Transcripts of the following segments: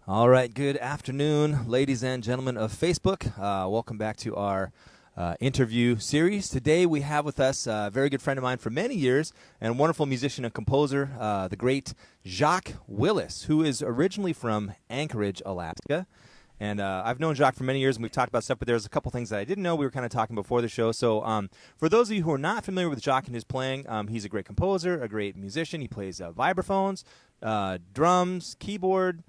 All right, good afternoon, ladies and gentlemen of Facebook. Welcome back to our interview series. Today we have with us a very good friend of mine for many years and wonderful musician and composer, the great Jacques Willis, who is originally from Anchorage, Alaska. And I've known Jacques for many years, and we've talked about stuff, but there's a couple things that I didn't know. We were kind of talking before the show. So for those of you who are not familiar with Jacques and his playing, he's a great composer, a great musician. He plays vibraphones, drums, keyboard,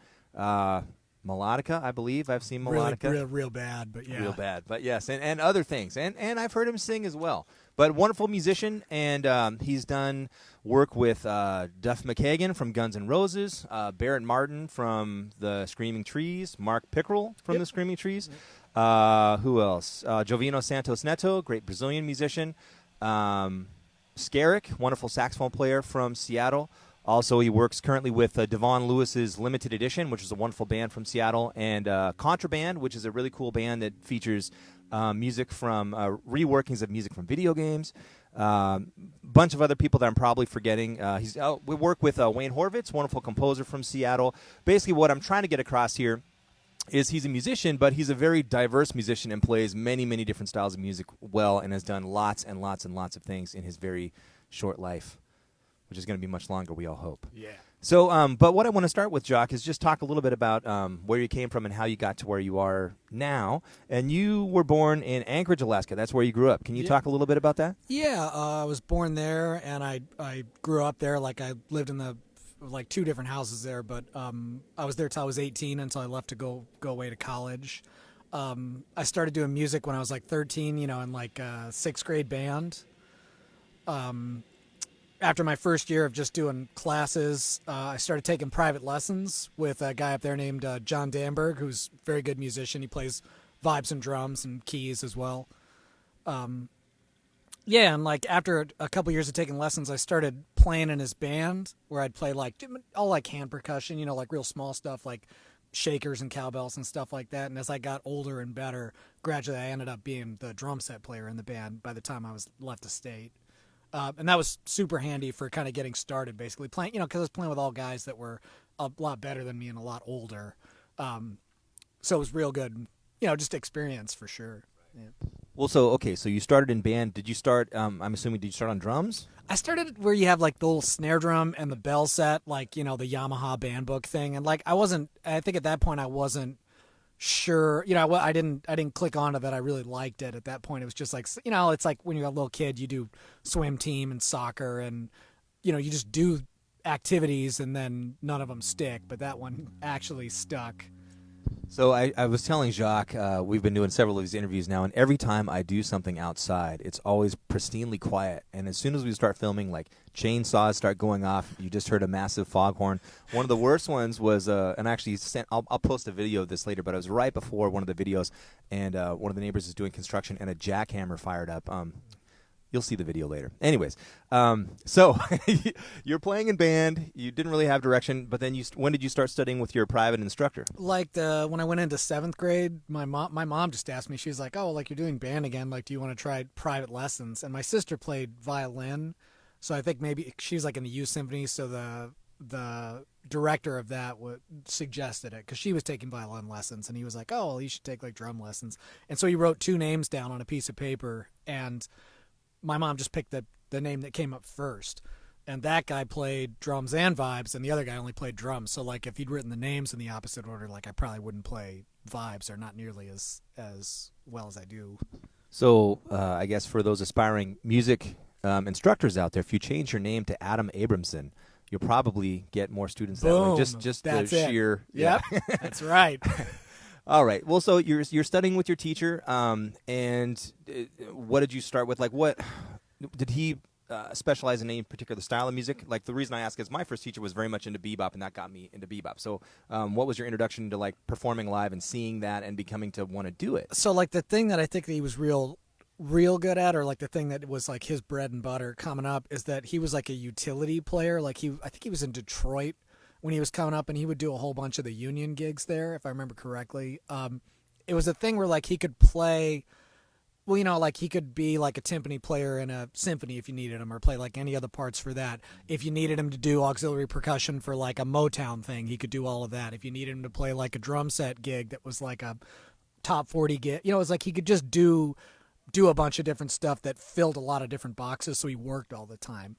melodica, I believe. I've seen melodica. Real bad, but yeah. Real bad, but yes, and other things. And I've heard him sing as well. But wonderful musician, and he's done work with Duff McKagan from Guns N' Roses, Barret Martin from the Screaming Trees, Mark Pickerel from the Screaming Trees. Who else? Jovino Santos Neto, great Brazilian musician. Skerik, wonderful saxophone player from Seattle. Also, he works currently with Devon Lewis's Limited Edition, which is a wonderful band from Seattle, and Contraband, which is a really cool band that features music from reworkings of music from video games. Bunch of other people that I'm probably forgetting. We work with Wayne Horvitz, wonderful composer from Seattle. Basically, what I'm trying to get across here is he's a musician, but he's a very diverse musician and plays many, many different styles of music well, and has done lots and lots and lots of things in his very short life, which is going to be much longer, we all hope. Yeah. So, but what I want to start with, Jacques, is just talk a little bit about where you came from and how you got to where you are now. And you were born in Anchorage, Alaska. That's where you grew up. Can you talk a little bit about that? Yeah, I was born there, and I grew up there. Like, I lived in two different houses there, but I was there till I was 18 until I left to go away to college. I started doing music when I was like 13, in like a sixth grade band. After my first year of just doing classes, I started taking private lessons with a guy up there named John Danberg, who's a very good musician. He plays vibes and drums and keys as well. And like after a couple years of taking lessons, I started playing in his band where I'd play like all like hand percussion, like real small stuff like shakers and cowbells and stuff like that. And as I got older and better, gradually I ended up being the drum set player in the band by the time I was left the state. And that was super handy for kind of getting started, basically playing, because I was playing with all guys that were a lot better than me and a lot older. So it was real good, just experience for sure. Yeah. Well, so you started in band. Did you start, I'm assuming, did you start on drums? I started where you have like the little snare drum and the bell set, like, the Yamaha band book thing. And like, I think at that point I wasn't sure, I didn't click onto that. I really liked it at that point. It was just like, it's like when you're a little kid, you do swim team and soccer and, you just do activities and then none of them stick, but that one actually stuck. So I was telling Jacques, we've been doing several of these interviews now, and every time I do something outside, it's always pristinely quiet. And as soon as we start filming, like chainsaws start going off, you just heard a massive foghorn. One of the worst ones was, and actually I'll post a video of this later, but it was right before one of the videos, and one of the neighbors is doing construction, and a jackhammer fired up. You'll see the video later. Anyways, so you're playing in band. You didn't really have direction, but then when did you start studying with your private instructor? Like when I went into 7th grade, my mom just asked me. She's like, "Oh, like you're doing band again. Like, do you want to try private lessons?" And my sister played violin, so I think maybe she's like in the youth symphony. So the director of that suggested it because she was taking violin lessons, and he was like, "Oh, well, you should take like drum lessons." And so he wrote 2 names down on a piece of paper, and my mom just picked the name that came up first. And that guy played drums and vibes, and the other guy only played drums. So, like, if he'd written the names in the opposite order, like, I probably wouldn't play vibes, or not nearly as well as I do. So, I guess for those aspiring music instructors out there, if you change your name to Adam Abramson, you'll probably get more students that way. Just that's the sheer... Yep, that's right. All right. Well, so you're studying with your teacher, and what did you start with? Like, what did he specialize in any particular style of music? Like, the reason I ask is my first teacher was very much into bebop, and that got me into bebop. So, what was your introduction to like performing live and seeing that and becoming to want to do it? So, like, the thing that I think that he was real good at, or like the thing that was like his bread and butter coming up, is that he was like a utility player. Like I think he was in Detroit when he was coming up, and he would do a whole bunch of the union gigs there, if I remember correctly. It was a thing where like he could play Well, like he could be like a timpani player in a symphony if you needed him, or play like any other parts for that. If you needed him to do auxiliary percussion for like a Motown thing, he could do all of that. If you needed him to play like a drum set gig that was like a top 40 gig, it's like he could just do a bunch of different stuff that filled a lot of different boxes, so he worked all the time.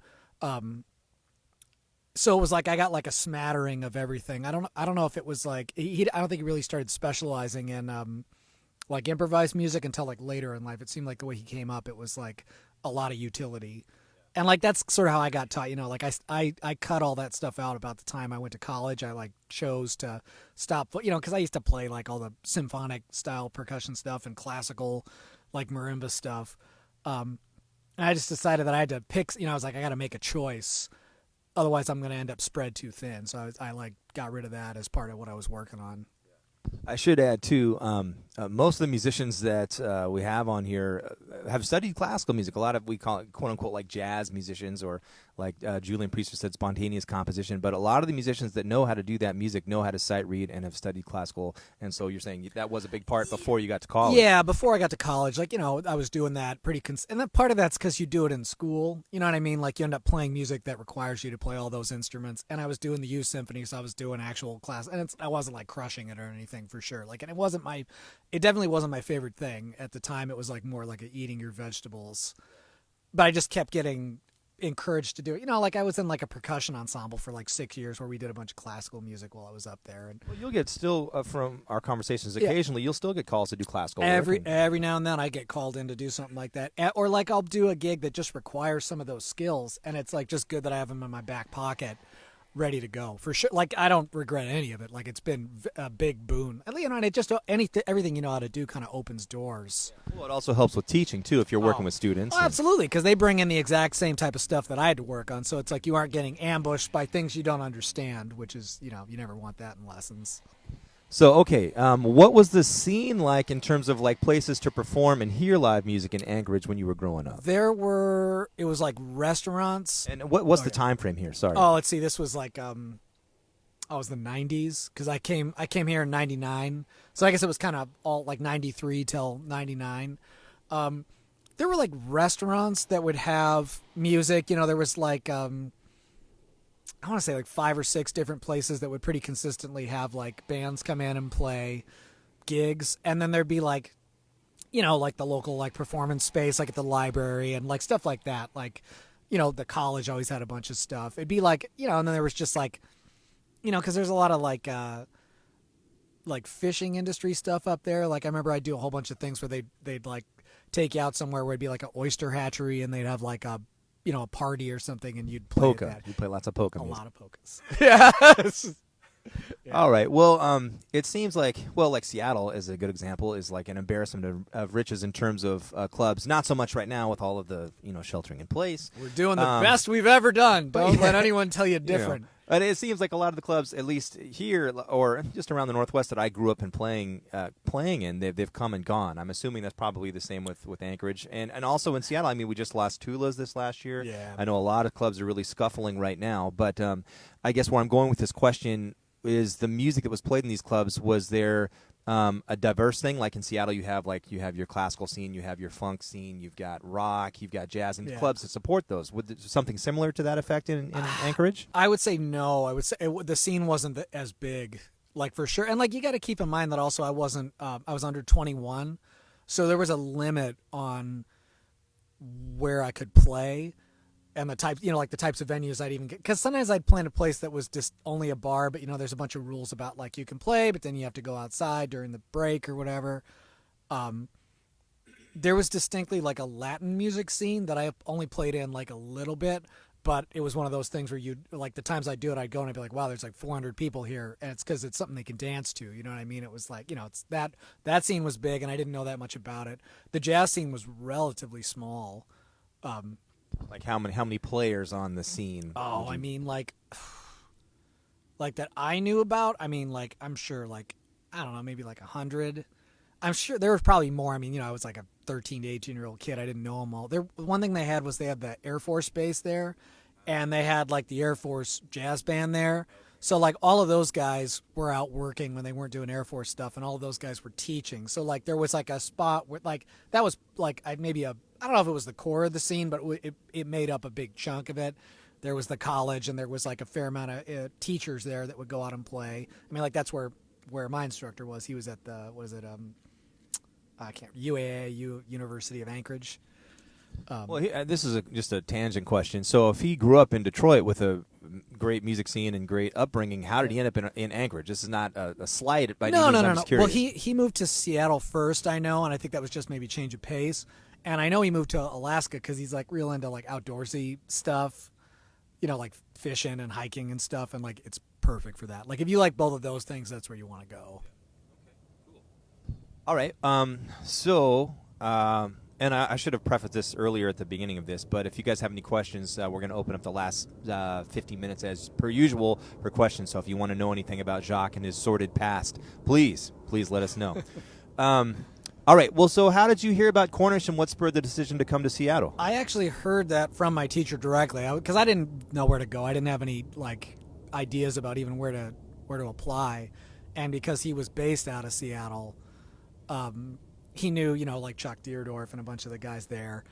So it was like I got like a smattering of everything. I don't know if it was like I don't think he really started specializing in like improvised music until like later in life. It seemed like the way he came up, it was like a lot of utility. And like that's sort of how I got taught, like I cut all that stuff out about the time I went to college. I like chose to stop, because I used to play like all the symphonic style percussion stuff and classical like marimba stuff. And I just decided that I had to pick, I was like, I got to make a choice. Otherwise I'm going to end up spread too thin. So I like got rid of that as part of what I was working on. I should add, too, most of the musicians that we have on here have studied classical music. A lot of, we call it, quote-unquote, like jazz musicians, or like Julian Priester said, spontaneous composition. But a lot of the musicians that know how to do that music know how to sight read and have studied classical. And so you're saying that was a big part before you got to college. Yeah, before I got to college, like, I was doing that pretty and that part of that's because you do it in school. You know what I mean? Like, you end up playing music that requires you to play all those instruments. And I was doing the youth symphony, so I was doing actual class. And I wasn't, like, crushing it or anything, for sure. Like, and it definitely wasn't my favorite thing. At the time, it was, like, more like eating your vegetables. But I just kept getting encouraged to do it. Like I was in like a percussion ensemble for like 6 years where we did a bunch of classical music while I was up there. And well, you'll get still from our conversations occasionally, you'll still get calls to do classical every work. Every now and then I get called in to do something like that. Or like I'll do a gig that just requires some of those skills, and it's like just good that I have them in my back pocket ready to go for sure. Like I don't regret any of it. Like it's been a big boon. And it just everything you know how to do kind of opens doors. Well, it also helps with teaching too if you're working with students. Oh, absolutely, because they bring in the exact same type of stuff that I had to work on. So it's like you aren't getting ambushed by things you don't understand, which is you never want that in lessons. So, okay, what was the scene like in terms of like places to perform and hear live music in Anchorage when you were growing up? It was like restaurants. And what's the time frame here? Sorry. Oh, let's see. This was like, it was the 90s, because I came here in 99. So I guess it was kind of all like 93 till 99. There were like restaurants that would have music. There was like, I want to say like 5 or 6 different places that would pretty consistently have like bands come in and play gigs. And then there'd be like, like the local like performance space, like at the library and like stuff like that. Like, the college always had a bunch of stuff. It'd be like, and then there was just like, because there's a lot of like fishing industry stuff up there. Like I remember I'd do a whole bunch of things where they'd like take you out somewhere where it'd be like an oyster hatchery, and they'd have like a party or something, and you'd play polka. That. You'd play lots of polka music. A lot of polkas. Yeah. All right. Well, it seems like Seattle is a good example, is like an embarrassment of riches in terms of clubs. Not so much right now with all of the sheltering in place. We're doing the best we've ever done. Don't let anyone tell you different. And it seems like a lot of the clubs, at least here or just around the Northwest that I grew up in playing in, they've come and gone. I'm assuming that's probably the same with Anchorage and also in Seattle. I mean, we just lost Tula's this last year. Yeah. I know a lot of clubs are really scuffling right now. But I guess where I'm going with this question is the music that was played in these clubs, was there a diverse thing? Like in Seattle, you have your classical scene, you have your funk scene, you've got rock, you've got jazz, and clubs that support those. Would there something similar to that effect in Anchorage? I would say no. I would say the scene wasn't as big, like for sure. And like you got to keep in mind that also I wasn't. I was under 21, so there was a limit on where I could play. And the type, like the types of venues I'd even get, because sometimes I'd plan a place that was just only a bar, but there's a bunch of rules about like you can play, but then you have to go outside during the break or whatever. There was distinctly like a Latin music scene that I only played in like a little bit, but it was one of those things where like the times I'd do it, I'd go and I'd be like, wow, there's like 400 people here, and it's because it's something they can dance to. You know what I mean? It was like, it's that scene was big, and I didn't know that much about it. The jazz scene was relatively small. Like how many players on the scene? Oh, I mean, like that I knew about. I mean, like I'm sure, like I don't know, maybe like 100. I'm sure there was probably more. I mean, I was like a 13 to 18-year-old kid. I didn't know them all. One thing they had was they had the Air Force base there, and they had like the Air Force jazz band there. So like all of those guys were out working when they weren't doing Air Force stuff, and all of those guys were teaching. So like there was like a spot where like that was like I don't know if it was the core of the scene, but it made up a big chunk of it. There was the college, and there was like a fair amount of teachers there that would go out and play. I mean, like that's where my instructor was. He was at the UAA, University of Anchorage. This is just a tangent question. So if he grew up in Detroit with a great music scene and great upbringing, how did he end up in Anchorage? This is not a slight by any means. I'm just curious. Well, he moved to Seattle first, I know, and I think that was just maybe change of pace. And I know he moved to Alaska because he's like real into like outdoorsy stuff, like fishing and hiking and stuff, and like it's perfect for that. Like if you like both of those things, that's where you want to go. All right. And I should have prefaced this earlier at the beginning of this, but if you guys have any questions, we're going to open up the last 15 minutes as per usual for questions. So if you want to know anything about Jacques and his sordid past, please let us know. All right. Well, so how did you hear about Cornish, and what spurred the decision to come to Seattle? I actually heard that from my teacher directly because I didn't know where to go. I didn't have any like ideas about even where to apply, and because he was based out of Seattle, he knew like Chuck Deerdorf and a bunch of the guys there,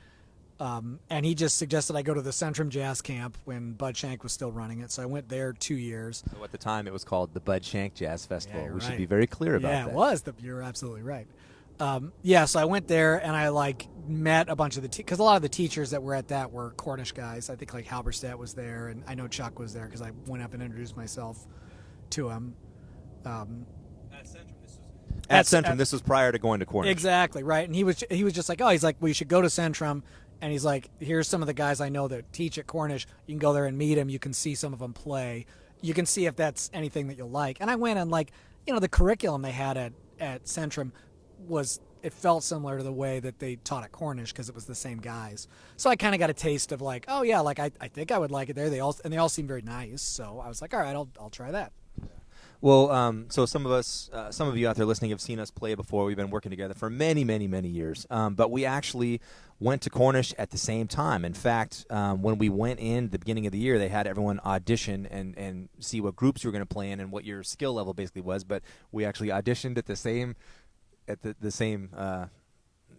and he just suggested I go to the Centrum Jazz Camp when Bud Shank was still running it. So I went there 2 years. So at the time, it was called the Bud Shank Jazz Festival. Yeah, we right. should be very clear about that. Yeah, it was. You're absolutely right. So I went there and I like met a bunch of because a lot of the teachers that were at that were Cornish guys. I think like Halberstadt was there, and I know Chuck was there because I went up and introduced myself to him. At Centrum, this was prior to going to Cornish. Exactly, right. And he was just like, he's like, well, you should go to Centrum. And he's like, here's some of the guys I know that teach at Cornish. You can go there and meet them. You can see some of them play. You can see if that's anything that you'll like. And I went and like, the curriculum they had at Centrum it felt similar to the way that they taught at Cornish because it was the same guys. So I kind of got a taste of like, oh yeah, like I think I would like it there. They all seem very nice. So I was like, all right, I'll try that. Well, so some of you out there listening have seen us play before. We've been working together for many, many, many years. But we actually went to Cornish at the same time. In fact, when we went in the beginning of the year, they had everyone audition and see what groups you were going to play in and what your skill level basically was. But we actually auditioned at the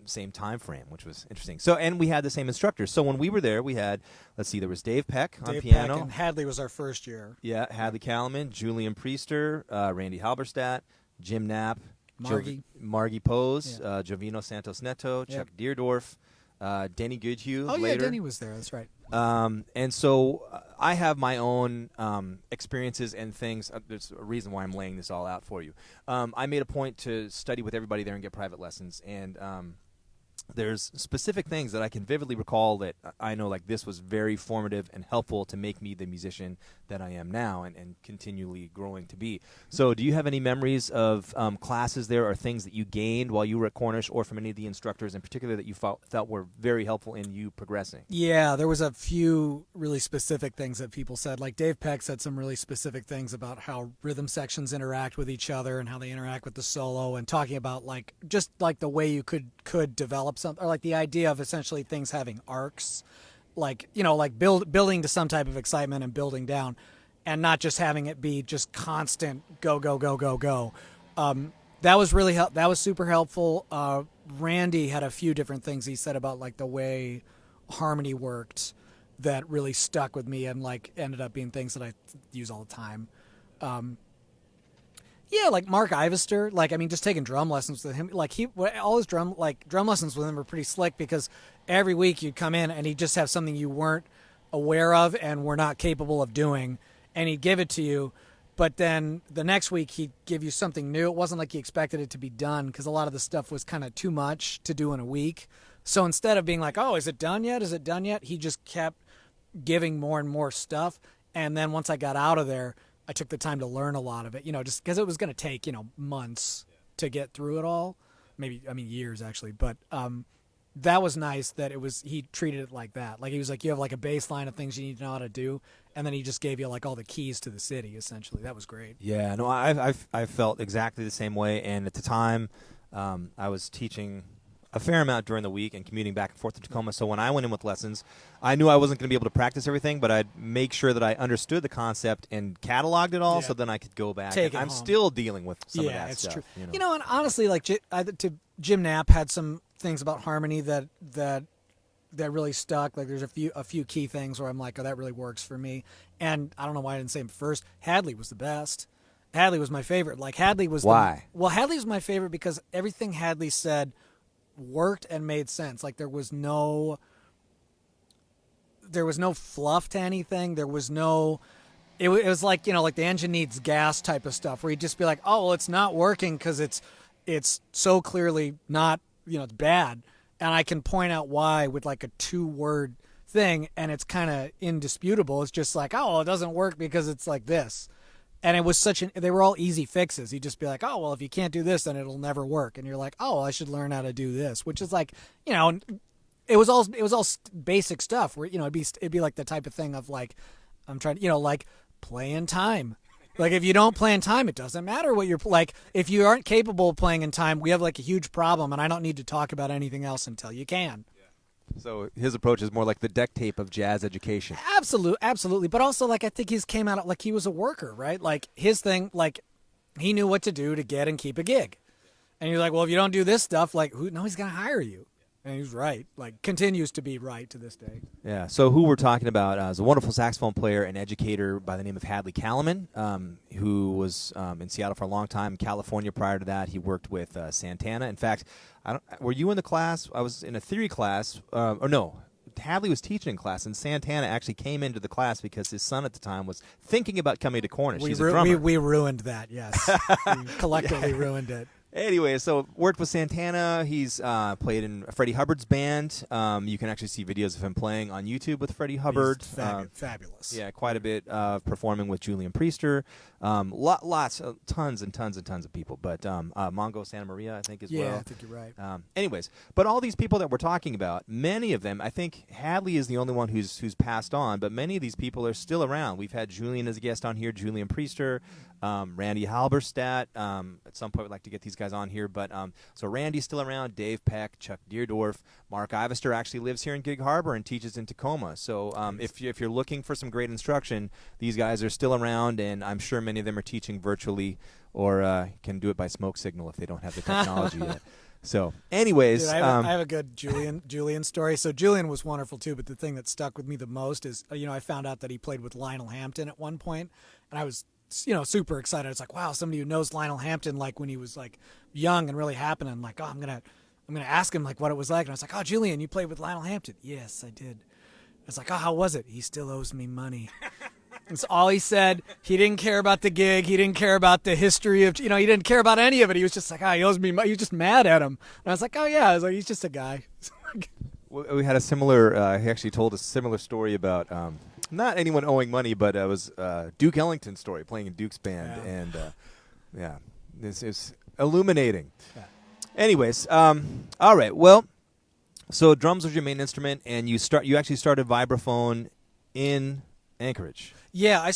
same time frame, which was interesting. So, and we had the same instructors. So when we were there, we had, there was Dave Peck on piano. Peck and Hadley was our first year. Yeah, Hadley Caliman, Julian Priester, Randy Halberstadt, Jim Knapp, Margie Pose, Jovino Santos Neto, Chuck Deerdorf, Denny Goodhue. Oh, later. Yeah, Denny was there. That's right. And so I have my own experiences and things. There's a reason why I'm laying this all out for you. I made a point to study with everybody there and get private lessons. And there's specific things that I can vividly recall that I know like this was very formative and helpful to make me the musician that I am now and continually growing to be. So do you have any memories of classes there or things that you gained while you were at Cornish or from any of the instructors in particular that you felt were very helpful in you progressing? Yeah, there was a few really specific things that people said. Like Dave Peck said some really specific things about how rhythm sections interact with each other and how they interact with the solo, and talking about like just like the way you could develop something, or like the idea of essentially things having arcs, like like building to some type of excitement and building down, and not just having it be just constant go go go go go. That was really that was super helpful. Randy had a few different things he said about like the way harmony worked that really stuck with me and like ended up being things that I use all the time. Yeah, like Mark Ivester, like I mean, just taking drum lessons with him, like all his drum lessons with him were pretty slick because every week you'd come in and he'd just have something you weren't aware of and were not capable of doing, and he'd give it to you, but then the next week he'd give you something new. It wasn't like he expected it to be done because a lot of the stuff was kind of too much to do in a week. So instead of being like, oh, is it done yet? Is it done yet? He just kept giving more and more stuff, and then once I got out of there, I took the time to learn a lot of it, just because it was going to take, months to get through it all. Years actually. But that was nice that he treated it like that. Like he was like, you have like a baseline of things you need to know how to do, and then he just gave you like all the keys to the city, essentially. That was great. Yeah, no, I felt exactly the same way. And at the time, I was teaching a fair amount during the week and commuting back and forth to Tacoma. So when I went in with lessons, I knew I wasn't going to be able to practice everything, but I'd make sure that I understood the concept and cataloged it all so then I could go back. I'm still dealing with some of that stuff. True. And honestly, like Jim Knapp had some things about harmony that really stuck. Like there's a few key things where I'm like, oh, that really works for me. And I don't know why I didn't say him first. Hadley was the best. Hadley was my favorite. Like Hadley was why? Hadley was my favorite because everything Hadley said worked and made sense. Like there was no fluff to anything. There was no. It was like like the engine needs gas type of stuff where you'd just be like, oh well, it's not working because it's so clearly not it's bad, and I can point out why with like a 2-word thing, and it's kind of indisputable. It's just like, oh well, it doesn't work because it's like this. And it was they were all easy fixes. You'd just be like, oh, well, if you can't do this, then it'll never work. And you're like, oh, well, I should learn how to do this, which is like, it was all basic stuff where, it'd be like the type of thing of like, I'm trying to, like play in time. Like if you don't play in time, it doesn't matter what you're like. If you aren't capable of playing in time, we have like a huge problem, and I don't need to talk about anything else until you can. So his approach is more like the deck tape of jazz education. Absolutely. But also, like, I think he's came out like he was a worker, right? Like his thing, like he knew what to do to get and keep a gig. And you're like, well, if you don't do this stuff, like, nobody's going to hire you. And he's right. Like, continues to be right to this day. Yeah. So who we're talking about is a wonderful saxophone player and educator by the name of Hadley Caliman, who was in Seattle for a long time. California prior to that, he worked with Santana. In fact, were you in the class? I was in a theory class. Or no, Hadley was teaching in class, and Santana actually came into the class because his son at the time was thinking about coming to Cornish. He's a drummer. We ruined that, yes. We collectively ruined it. Anyway, so worked with Santana. He's played in Freddie Hubbard's band. You can actually see videos of him playing on YouTube with Freddie Hubbard. He's fabulous. Yeah, quite a bit of performing with Julian Priester. Tons and tons and tons of people. But Mongo Santa Maria, I think, as well. Yeah, I think you're right. Anyways, but all these people that we're talking about, many of them, I think Hadley is the only one who's passed on, but many of these people are still around. We've had Julian as a guest on here, Julian Priester, Randy Halberstadt. At some point, we'd like to get these guys on here. But so Randy's still around, Dave Peck, Chuck Deerdorf, Mark Ivester actually lives here in Gig Harbor and teaches in Tacoma. So if you're looking for some great instruction, these guys are still around, and I'm sure many of them are teaching virtually or can do it by smoke signal if they don't have the technology yet. So, anyways, dude, I have a good Julian story. So Julian was wonderful too, but the thing that stuck with me the most is I found out that he played with Lionel Hampton at one point, and I was super excited. It's like, wow, somebody who knows Lionel Hampton like when he was like young and really happening. Like, oh, I'm gonna ask him like what it was like. And I was like, oh, Julian, you played with Lionel Hampton? Yes, I did. I was like, oh, how was it? He still owes me money. That's all he said. He didn't care about the gig. He didn't care about the history of, he didn't care about any of it. He was just like, he owes me money. He was just mad at him. And I was like, oh, yeah. I was like, he's just a guy. We had a similar, he actually told a similar story about, not anyone owing money, but it was Duke Ellington's story, playing in Duke's band. Yeah. And, this is illuminating. Yeah. Anyways, all right. Well, so drums was your main instrument, and you actually started Vibraphone in Anchorage. Yeah,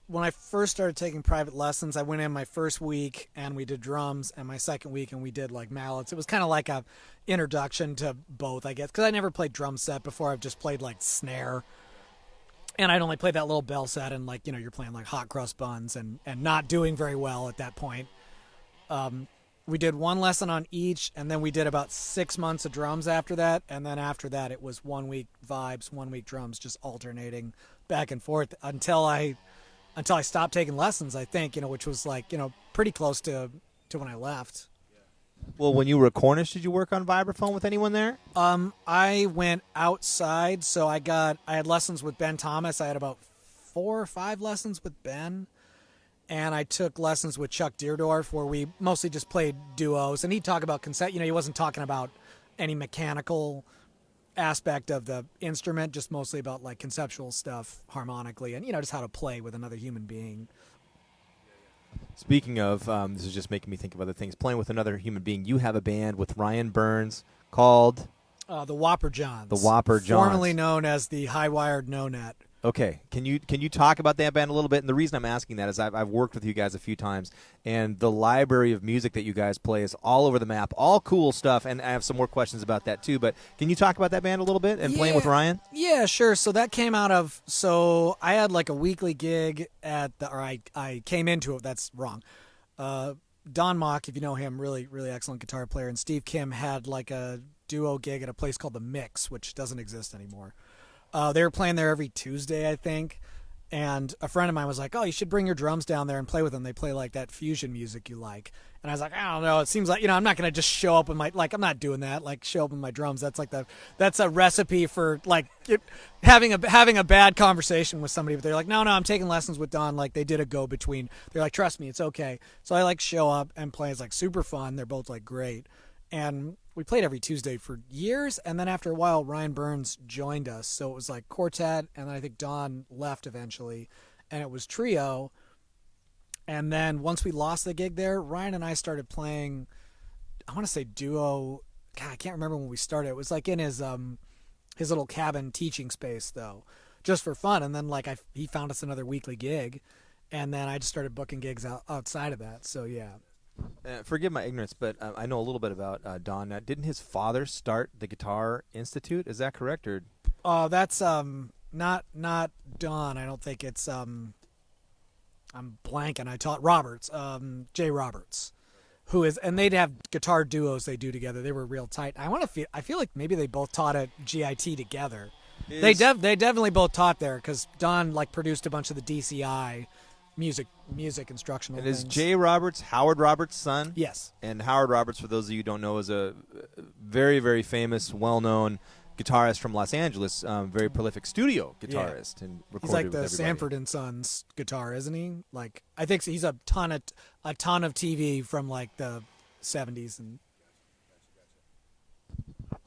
when I first started taking private lessons, I went in my first week and we did drums, and my second week and we did like mallets. It was kind of like a introduction to both, I guess, because I never played drum set before. I've just played like snare, and I'd only played that little bell set, and like, you're playing like hot cross buns and not doing very well at that point. We did one lesson on each, and then we did about 6 months of drums after that, and then after that it was 1 week vibes, 1 week drums, just alternating back and forth until I stopped taking lessons, I think, which was like, pretty close to when I left. Well, when you were at Cornish, did you work on Vibraphone with anyone there? I went outside, so I had lessons with Ben Thomas. I had about 4 or 5 lessons with Ben. And I took lessons with Chuck Deerdorf, where we mostly just played duos. And he'd talk about he wasn't talking about any mechanical aspect of the instrument, just mostly about like conceptual stuff harmonically and, just how to play with another human being. Speaking of, this is just making me think of other things. Playing with another human being, you have a band with Ryan Burns called? The Whopper Johns. The Whopper Johns. Formerly known as the High Wired No Net. Okay, can you talk about that band a little bit? And the reason I'm asking that is I've worked with you guys a few times, and the library of music that you guys play is all over the map, all cool stuff. And I have some more questions about that too. But can you talk about that band a little bit and playing with Ryan? Yeah, sure. So that came out of I had like a weekly gig I came into it. That's wrong. Don Mock, if you know him, really really excellent guitar player, and Steve Kim had like a duo gig at a place called the Mix, which doesn't exist anymore. They were playing there every Tuesday, I think, and a friend of mine was like, "Oh, you should bring your drums down there and play with them. They play like that fusion music you like." And I was like, "I don't know. It seems like I'm not gonna just show up with I'm not doing that. Like show up with my drums. That's a recipe for having a bad conversation with somebody." But they're like, "No, I'm taking lessons with Don." Like they did a go between. They're like, "Trust me, it's okay." So I show up and play. It's like super fun. They're both like great, and we played every Tuesday for years, and then after a while, Ryan Burns joined us. So it was like quartet, and then I think Don left eventually, and it was trio. And then once we lost the gig there, Ryan and I started playing, I want to say duo. God, I can't remember when we started. It was like in his little cabin teaching space, though, just for fun. And then he found us another weekly gig, and then I just started booking gigs outside of that. So yeah. Forgive my ignorance, but I know a little bit about Don. Now, didn't his father start the Guitar Institute? Is that correct? Or that's not Don. I don't think it's I'm blanking. I taught Roberts, Jay Roberts, who is, and they'd have guitar duos they do together. They were real tight. I feel like maybe they both taught at GIT together. They definitely both taught there because Don produced a bunch of the DCI music instructional and is things. Jay Roberts Howard Roberts' son? Yes. And Howard Roberts, for those of you who don't know, is a very, very famous, well-known guitarist from Los Angeles, very prolific studio guitarist, and recorded he's like with the everybody. Sanford and Sons guitar, isn't he? I think he's a ton of TV from the 70s and.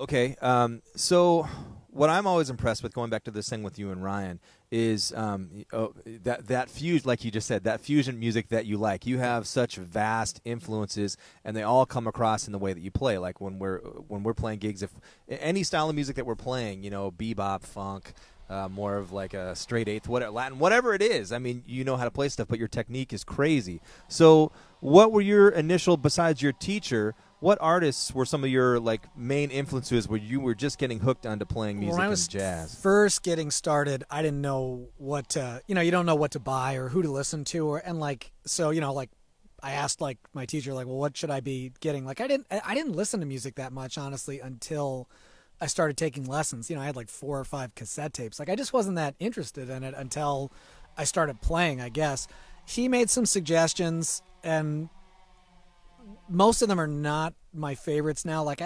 Okay, so what I'm always impressed with, going back to this thing with you and Ryan, is that fusion, like you just said, that fusion music that you like. You have such vast influences, and they all come across in the way that you play. Like when we're playing gigs, if any style of music that we're playing, bebop, funk, more of like a straight eighth, Latin, whatever it is. I mean, you know how to play stuff, but your technique is crazy. So, what were your initial, besides your teacher? What artists were some of your main influences where you were just getting hooked onto playing music and jazz? First getting started, I didn't know what to, you don't know what to buy or who to listen to, I asked my teacher well, what should I be getting? I didn't listen to music that much, honestly, until I started taking lessons. I had 4 or 5 cassette tapes. I just wasn't that interested in it until I started playing, I guess. He made some suggestions, and most of them are not my favorites now. I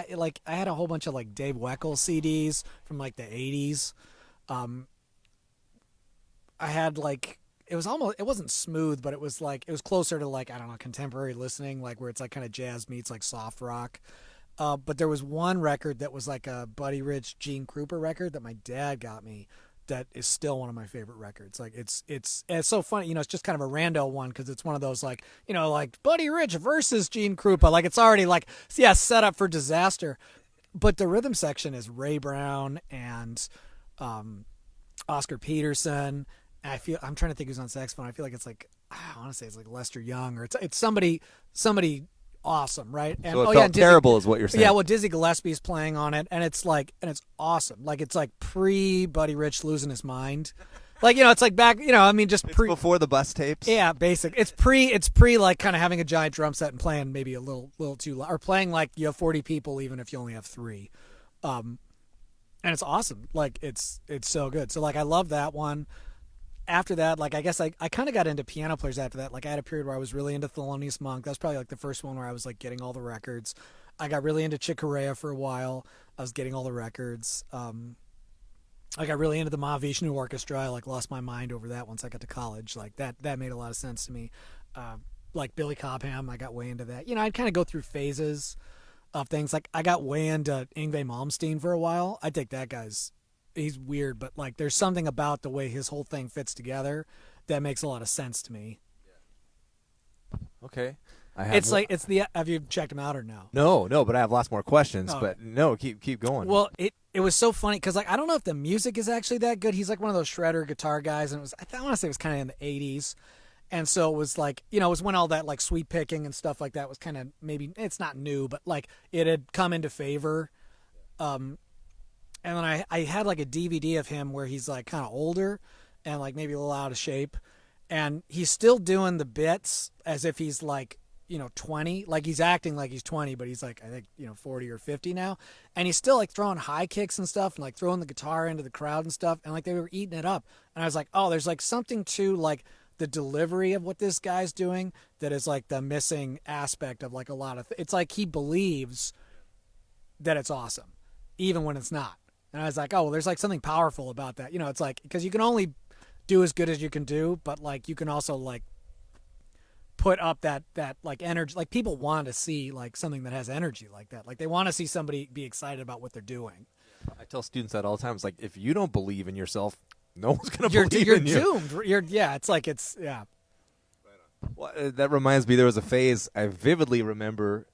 had a whole bunch of Dave Weckl CDs from the 80s. I had it wasn't smooth, but it was it was closer to I don't know, contemporary listening, where it's kind of jazz meets soft rock. But there was one record that was a Buddy Rich Gene Krupa record that my dad got me. That is still one of my favorite records. It's so funny, it's just kind of a rando one because it's one of those Buddy Rich versus Gene Krupa. It's already set up for disaster. But the rhythm section is Ray Brown and Oscar Peterson. And I'm trying to think who's on saxophone. I feel it's I want to say it's Lester Young, or it's somebody awesome, right? And so it felt terrible is what you're saying. Yeah, well, Dizzy Gillespie's playing on it, and it's it's awesome. It's pre Buddy Rich losing his mind. It's back, just it's before the bus tapes. Yeah, basic. It's pre kind of having a giant drum set and playing maybe a little too loud, or playing you have 40 people even if you only have 3. And it's awesome. It's so good. So I love that one. After that, I guess I kind of got into piano players after that. I had a period where I was really into Thelonious Monk. That was probably the first one where I was getting all the records. I got really into Chick Corea for a while. I was getting all the records. I got really into the Mahavishnu Orchestra. I lost my mind over that once I got to college. That made a lot of sense to me. Billy Cobham, I got way into that. I'd kind of go through phases of things. I got way into Yngwie Malmsteen for a while. I think that guy's, he's weird, but there's something about the way his whole thing fits together that makes a lot of sense to me. Okay. I have. It's like it's the. Have you checked him out or no? No, but I have lots more questions. Oh. But no, keep going. Well, it was so funny because like I don't know if the music is actually that good. He's like one of those shredder guitar guys, and it was I want to say it was kind of in the '80s, and so it was like it was when all that like sweep picking and stuff like that was kind of maybe it's not new, but like it had come into favor. And then I had like a DVD of him where he's like kind of older and like maybe a little out of shape, and he's still doing the bits as if he's like 20, like he's acting like he's 20, but he's like I think 40 or 50 now, and he's still like throwing high kicks and stuff and like throwing the guitar into the crowd and stuff, and like they were eating it up, and I was like, oh, there's like something to like the delivery of what this guy's doing that is like the missing aspect of like a lot of it's like he believes that it's awesome even when it's not. And I was like, oh, well, there's like something powerful about that. It's like, because you can only do as good as you can do, but like you can also like put up that like energy. Like people want to see like something that has energy like that. Like they want to see somebody be excited about what they're doing. I tell students that all the time. It's like, if you don't believe in yourself, no one's going to believe in you. You're doomed. It's like, yeah. Well, that reminds me, there was a phase I vividly remember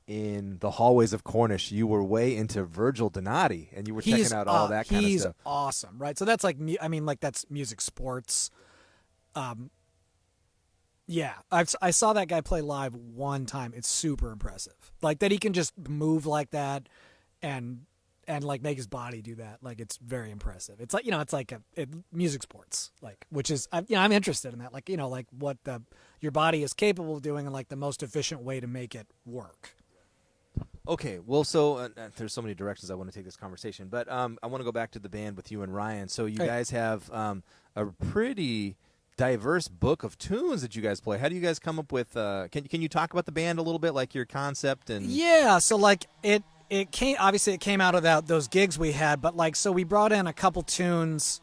in the hallways of Cornish. You were way into Virgil Donati, and you were checking out all that kind of stuff. He's awesome, right? So that's like, like that's music sports. Yeah, I saw that guy play live one time. It's super impressive. Like that he can just move like that and like make his body do that. Like it's very impressive. It's like, it's like music sports, like, which is, I'm interested in that. Like, like what your body is capable of doing and like the most efficient way to make it work. Okay, well, so there's so many directions I want to take this conversation, but I want to go back to the band with you and Ryan. So you guys have a pretty diverse book of tunes that you guys play. How do you guys come up with? Can you talk about the band a little bit, like your concept and? Yeah, so like it came out of those gigs we had, but like so we brought in a couple tunes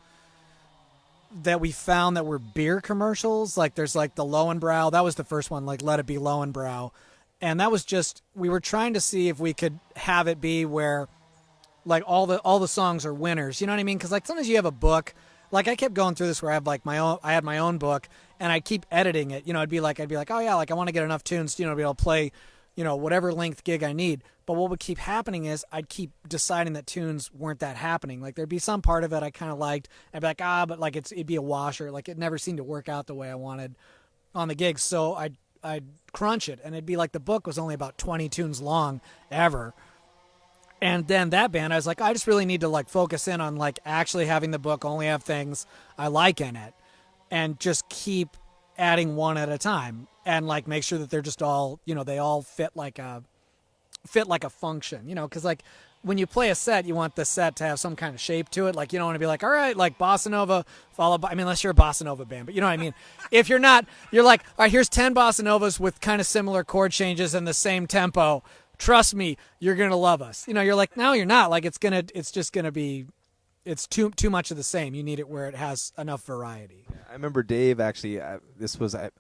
that we found that were beer commercials. Like there's like the Lowenbrow, that was the first one, like Let It Be Lowenbrow. And that was just, we were trying to see if we could have it be where like all the songs are winners. You know what I mean? Because like sometimes you have a book. Like I kept going through this where I had my own book and I keep editing it. I'd be like, oh yeah, like I want to get enough tunes, to be able to play, whatever length gig I need. But what would keep happening is I'd keep deciding that tunes weren't that happening. Like there'd be some part of it I kind of liked. I'd be like, but like it'd be a washer. Like it never seemed to work out the way I wanted on the gigs. So I'd crunch it, and it'd be like the book was only about 20 tunes long ever. And then that band, I was like, I just really need to like focus in on like actually having the book only have things I like in it, and just keep adding one at a time, and like make sure that they're just all, they all fit like a function, because like when you play a set, you want the set to have some kind of shape to it. Like you don't want to be like, all right, like bossa nova followed by, unless you're a bossa nova band, but you know what I mean? If you're not, you're like, all right, here's 10 bossa novas with kind of similar chord changes and the same tempo. Trust me, you're going to love us. You're like, no, you're not. Like it's just going to be, it's too much of the same. You need it where it has enough variety. Yeah, I remember Dave actually, I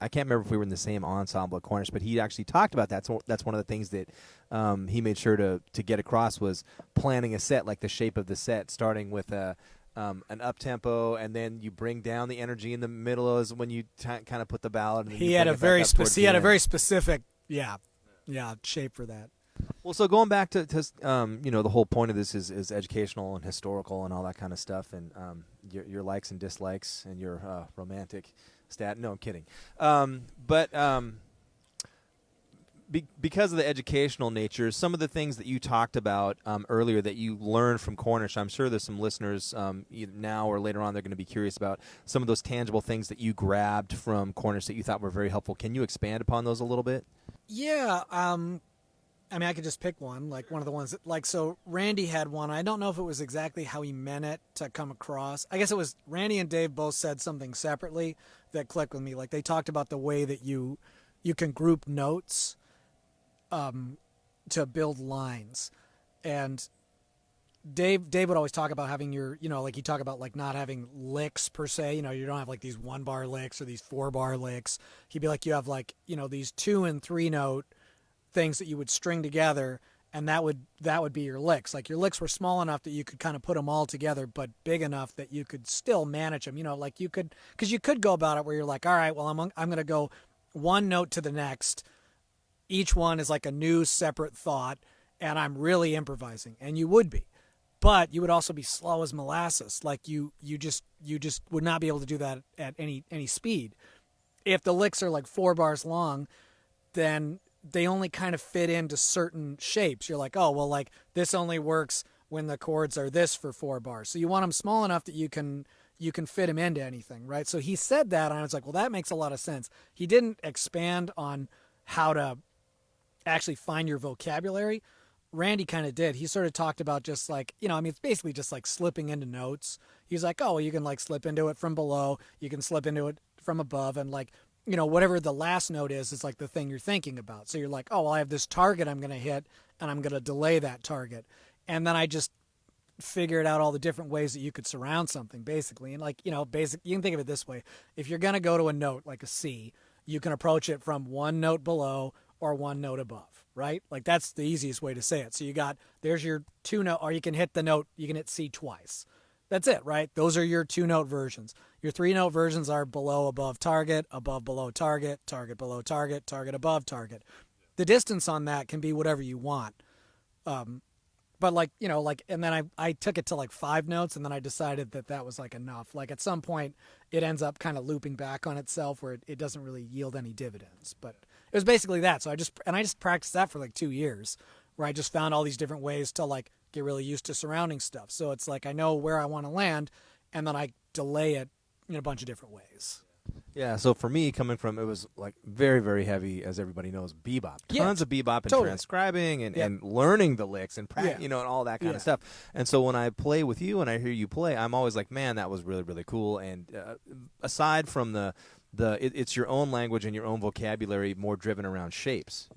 can't remember if we were in the same ensemble at Cornish, but he actually talked about that. So that's one of the things that he made sure to get across was planning a set, like the shape of the set, starting with an up-tempo, and then you bring down the energy in the middle is when you kind of put the ballad. And he had a very specific, shape for that. Well, so going back to the whole point of this is educational and historical and all that kind of stuff, and your likes and dislikes and your romantic stat. No, I'm kidding. Because of the educational nature, some of the things that you talked about earlier that you learned from Cornish, I'm sure there's some listeners either now or later on they're going to be curious about some of those tangible things that you grabbed from Cornish that you thought were very helpful. Can you expand upon those a little bit? Yeah. I could just pick one, like one of the ones that, like, so Randy had one. I don't know if it was exactly how he meant it to come across. I guess it was Randy and Dave both said something separately that clicked with me. Like they talked about the way that you can group notes to build lines. And Dave would always talk about having your, like you talk about like not having licks per se, you don't have like these 1-bar licks or these 4-bar licks. He'd be like, you have like, these 2 and 3 note things that you would string together, and that would be your licks. Like your licks were small enough that you could kind of put them all together, but big enough that you could still manage them. Like you could, because you could go about it where you're like, all right, well I'm going to go one note to the next, each one is like a new separate thought, and I'm really improvising, and you would be. But you would also be slow as molasses. Like you just would not be able to do that at any speed. If the licks are like 4 bars long, then they only kind of fit into certain shapes. You're like, oh, well, like this only works when the chords are this for 4 bars. So you want them small enough that you can fit them into anything, right? So he said that, and I was like, well, that makes a lot of sense. He didn't expand on how to actually find your vocabulary. Randy kind of did. He sort of talked about just like, I mean, it's basically just like slipping into notes. He's like, oh, well, you can like slip into it from below. You can slip into it from above. And like, whatever the last note is like the thing you're thinking about. So you're like, oh, well, I have this target I'm going to hit, and I'm going to delay that target. And then I just figured out all the different ways that you could surround something, basically. And like, you can think of it this way. If you're going to go to a note like a C, you can approach it from one note below or one note above, right? Like that's the easiest way to say it. So there's your 2 note, or you can hit the note, you can hit C twice. That's it, right? Those are your 2 note versions. Your 3 note versions are below, above, target, above, below, target, target, below, target, target, above, target. The distance on that can be whatever you want. But like, and then I took it to like 5 notes, and then I decided that was like enough. Like at some point it ends up kind of looping back on itself where it doesn't really yield any dividends, but it was basically that. So I just practiced that for like 2 years, where I just found all these different ways to like get really used to surrounding stuff. So it's like I know where I want to land, and then I delay it in a bunch of different ways. Yeah, so for me, coming from, it was like very, very heavy, as everybody knows, bebop. Tons of bebop and transcribing and learning the licks and and all that kind of stuff. And so when I play with you and I hear you play, I'm always like, man, that was really, really cool. And aside from it's your own language and your own vocabulary, more driven around shapes,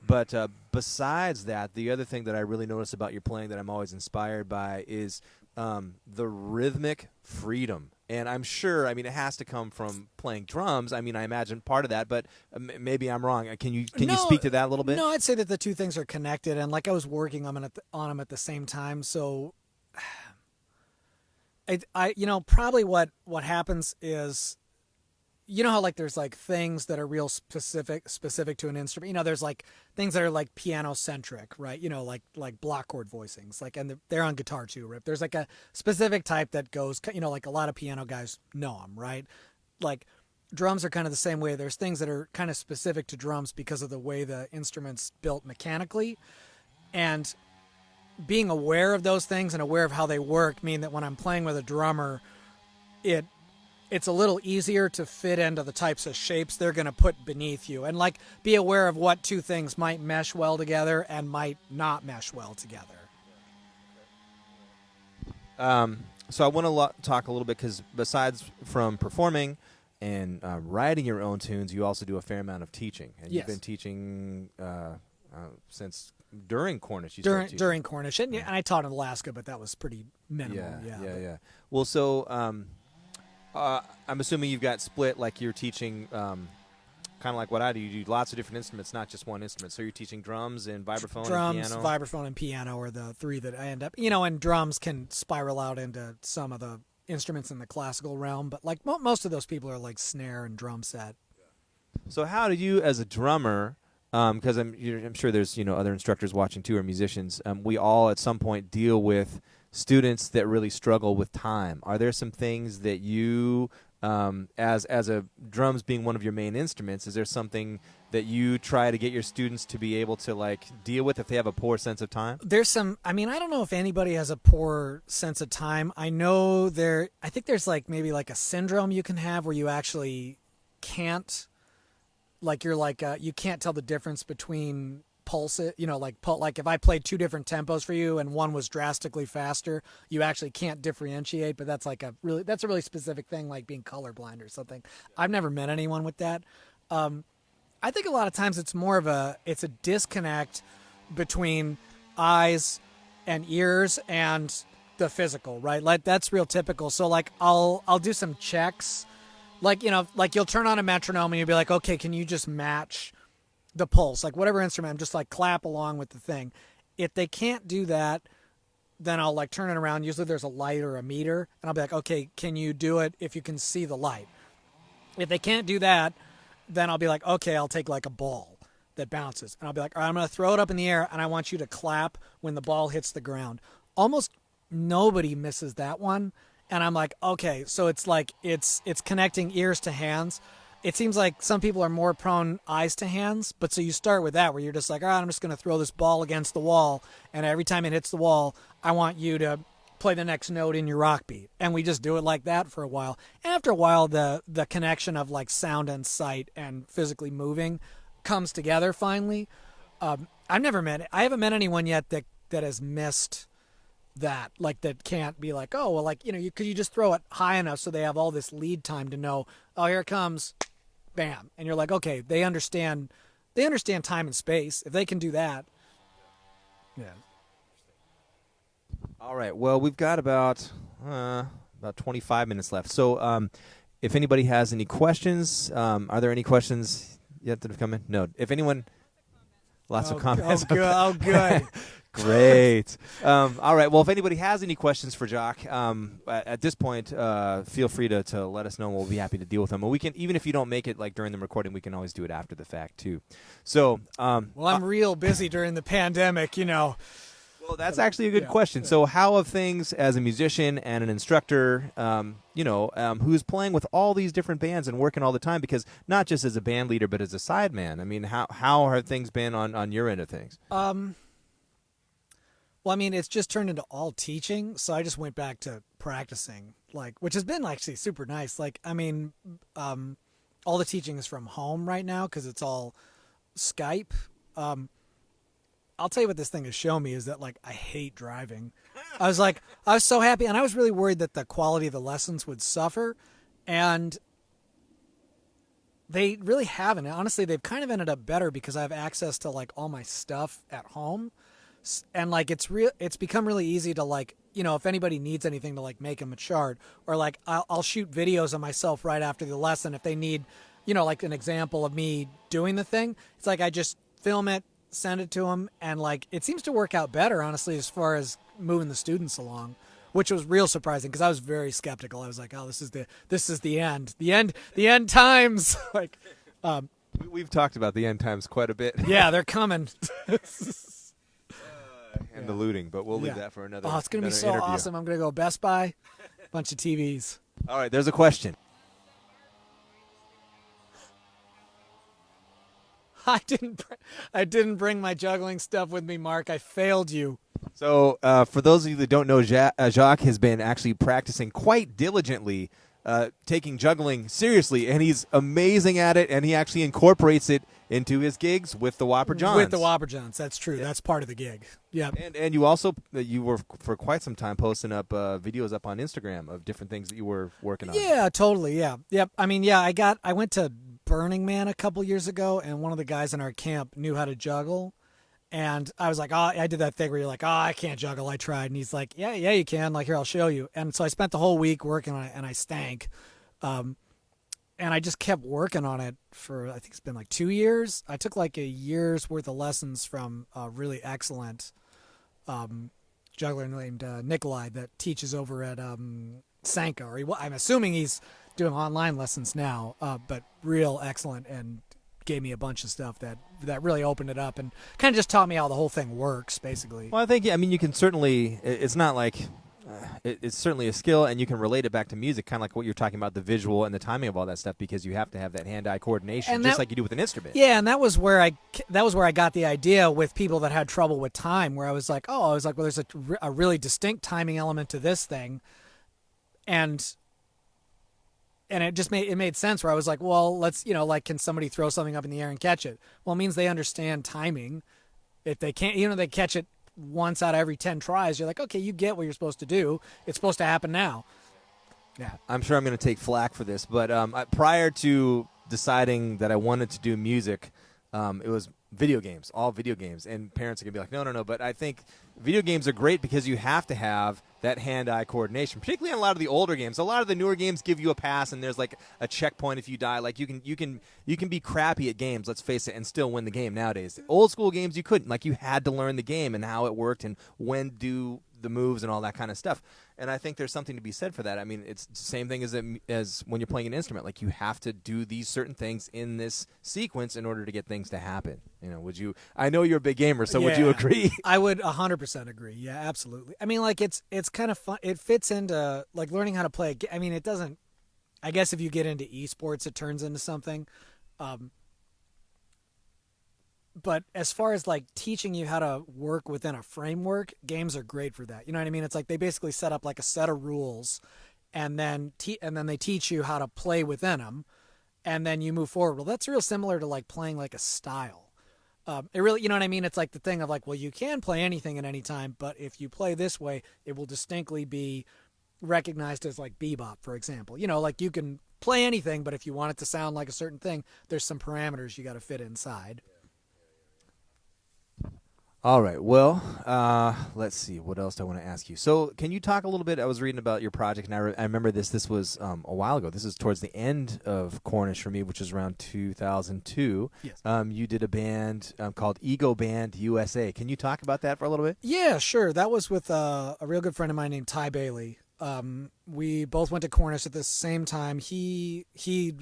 But besides that, the other thing that I really notice about your playing that I'm always inspired by is the rhythmic freedom. And I'm sure, I mean, it has to come from playing drums. I mean, I imagine part of that, but maybe I'm wrong. Can you speak to that a little bit? No, I'd say that the two things are connected, and like I was working on them at the same time. So, I probably what happens is, how like there's like things that are real specific to an instrument. There's like things that are like piano centric, right? Like block chord voicings, like, and they're on guitar too, Rip. There's like a specific type that goes, like a lot of piano guys know them, right? Like drums are kind of the same way. There's things that are kind of specific to drums because of the way the instrument's built mechanically, and being aware of those things and aware of how they work mean that when I'm playing with a drummer, it's a little easier to fit into the types of shapes they're going to put beneath you, and like be aware of what two things might mesh well together and might not mesh well together. So I want to talk a little bit, because besides from performing and writing your own tunes, you also do a fair amount of teaching, and you've been teaching since during Cornish. During Cornish, and I taught in Alaska, but that was pretty minimal. Yeah. Well, so I'm assuming you've got split, like you're teaching kind of like what I do. You do lots of different instruments, not just one instrument. So you're teaching drums and vibraphone and piano? Vibraphone, and piano are the 3 that I end up, and drums can spiral out into some of the instruments in the classical realm, but like most of those people are like snare and drum set. So how do you, as a drummer, because I'm sure there's other instructors watching too, or musicians, we all at some point deal with students that really struggle with time. Are there some things that you, as a drums being one of your main instruments, is there something that you try to get your students to be able to like deal with if they have a poor sense of time? There's some, I don't know if anybody has a poor sense of time. I think there's like maybe like a syndrome you can have where you actually can't, like you're like, you can't tell the difference between pulse it, like if I played 2 different tempos for you and one was drastically faster, you actually can't differentiate. But that's a really specific thing, like being colorblind or something. I've never met anyone with that. I think a lot of times it's more of it's a disconnect between eyes and ears and the physical, right? Like that's real typical. So like I'll do some checks, like like you'll turn on a metronome and you'll be like, okay, can you just match the pulse, like whatever instrument, I'm just like clap along with the thing. If they can't do that, then I'll like turn it around. Usually there's a light or a meter, and I'll be like, okay, can you do it if you can see the light? If they can't do that, then I'll be like, okay, I'll take like a ball. that bounces. And I'll be like, all right, I'm going to throw it up in the air, and I want you to clap when the ball hits the ground. Almost nobody misses that one. And I'm like, okay, so it's like it's connecting ears to hands. It seems like some people are more prone eyes to hands, but so you start with that where you're just like, all right, I'm just going to throw this ball against the wall, and every time it hits the wall, I want you to play the next note in your rock beat. And we just do it like that for a while. And after a while, the connection of like sound and sight and physically moving comes together finally. I haven't met anyone yet that has missed that, like that can't be like, oh, well, like, could you just throw it high enough so they have all this lead time to know, oh, here it comes, bam. And you're like, okay, they understand time and space. If they can do that. Yeah. All right. Well, we've got about 25 minutes left. So if anybody has any questions, are there any questions yet that have come in? No. If anyone, lots of comments. Oh, good. Great. All right. Well, if anybody has any questions for Jacques, at this point, feel free to let us know, and we'll be happy to deal with them. But we can, even if you don't make it like during the recording, we can always do it after the fact too. So, well, I'm real busy during the pandemic, Well, that's actually a good question. So how have things as a musician and an instructor, who's playing with all these different bands and working all the time, because not just as a band leader, but as a sideman, I mean, how have things been on your end of things? Well, I mean, it's just turned into all teaching, so I just went back to practicing, which has been actually super nice. Like, I mean, all the teaching is from home right now because it's all Skype. I'll tell you what this thing has shown me is that, like, I hate driving. I was so happy, and I was really worried that the quality of the lessons would suffer, and they really haven't. Honestly, they've kind of ended up better because I have access to, like, all my stuff at home. And like it's become really easy to, like, if anybody needs anything, to like make them a chart, or like I'll shoot videos of myself right after the lesson if they need, like an example of me doing the thing. It's like I just film it, send it to them, and like it seems to work out better, honestly, as far as moving the students along, which was real surprising because I was very skeptical. I was like, oh, this is the end times. Like, we've talked about the end times quite a bit. Yeah, they're coming. And the looting, but we'll leave that for another. Oh, it's going to be so interview. awesome. I'm going to go Best Buy, bunch of TVs. All right, there's a question. I didn't bring my juggling stuff with me, Mark. I failed you. So for those of you that don't know, Jacques has been actually practicing quite diligently, taking juggling seriously, and he's amazing at it, and he actually incorporates it into his gigs with the Whopper Johns. With the Whopper Johns, that's true. Yeah. That's part of the gig. Yeah. And you also you were for quite some time posting up videos up on Instagram of different things that you were working on. Yeah, totally. Yeah. Yep. I mean, yeah, I went to Burning Man a couple years ago, and one of the guys in our camp knew how to juggle. And I was like, oh, I did that thing where you're like, oh, I can't juggle. I tried. And he's like, yeah, you can. Like, here, I'll show you. And so I spent the whole week working on it, and I stank. And I just kept working on it for, I think it's been like 2 years. I took like a year's worth of lessons from a really excellent juggler named Nikolai that teaches over at Sanka. I'm assuming he's doing online lessons now, but real excellent, and gave me a bunch of stuff that really opened it up and kind of just taught me how the whole thing works, basically. Well, I think, you can certainly, it's not like, it's certainly a skill, and you can relate it back to music, kind of like what you're talking about, the visual and the timing of all that stuff, because you have to have that hand-eye coordination, and just like you do with an instrument. Yeah, and that was where I got the idea with people that had trouble with time, where I was like, well, there's a really distinct timing element to this thing, and it just made sense, where I was like, well, let's, can somebody throw something up in the air and catch it? Well, it means they understand timing. If they can't, they catch it once out of every 10 tries, you're like, okay, you get what you're supposed to do. It's supposed to happen now. Yeah. I'm sure I'm going to take flack for this, but prior to deciding that I wanted to do music, it was video games, all video games. And parents are going to be like, no. But I think video games are great because you have to have that hand-eye coordination, particularly on a lot of the older games. A lot of the newer games give you a pass, and there's like a checkpoint if you die. Like you can be crappy at games, let's face it, and still win the game nowadays. Old school games you couldn't. Like, you had to learn the game and how it worked and when do the moves and all that kind of stuff. And I think there's something to be said for that. I mean, it's the same thing as when you're playing an instrument. Like, you have to do these certain things in this sequence in order to get things to happen. You know, would you? I know you're a big gamer, so would you agree? I would 100% agree. Yeah, absolutely. I mean, like, it's kind of fun. It fits into like learning how to play. I mean, it doesn't. I guess if you get into esports, it turns into something. But as far as like teaching you how to work within a framework, games are great for that. You know what I mean? It's like they basically set up like a set of rules, and then they teach you how to play within them, and then you move forward. Well, that's real similar to like playing like a style. It really, you know what I mean? It's like the thing of like, well, you can play anything at any time, but if you play this way, it will distinctly be recognized as like bebop, for example. You know, like you can play anything, but if you want it to sound like a certain thing, there's some parameters you got to fit inside. All right. Well, let's see. What else do I want to ask you? So, can you talk a little bit? I was reading about your project, and I remember this. This was a while ago. This is towards the end of Cornish for me, which is around 2002. Yes. You did a band called Ego Band USA. Can you talk about that for a little bit? Yeah, sure. That was with a real good friend of mine named Ty Bailey. We both went to Cornish at the same time. He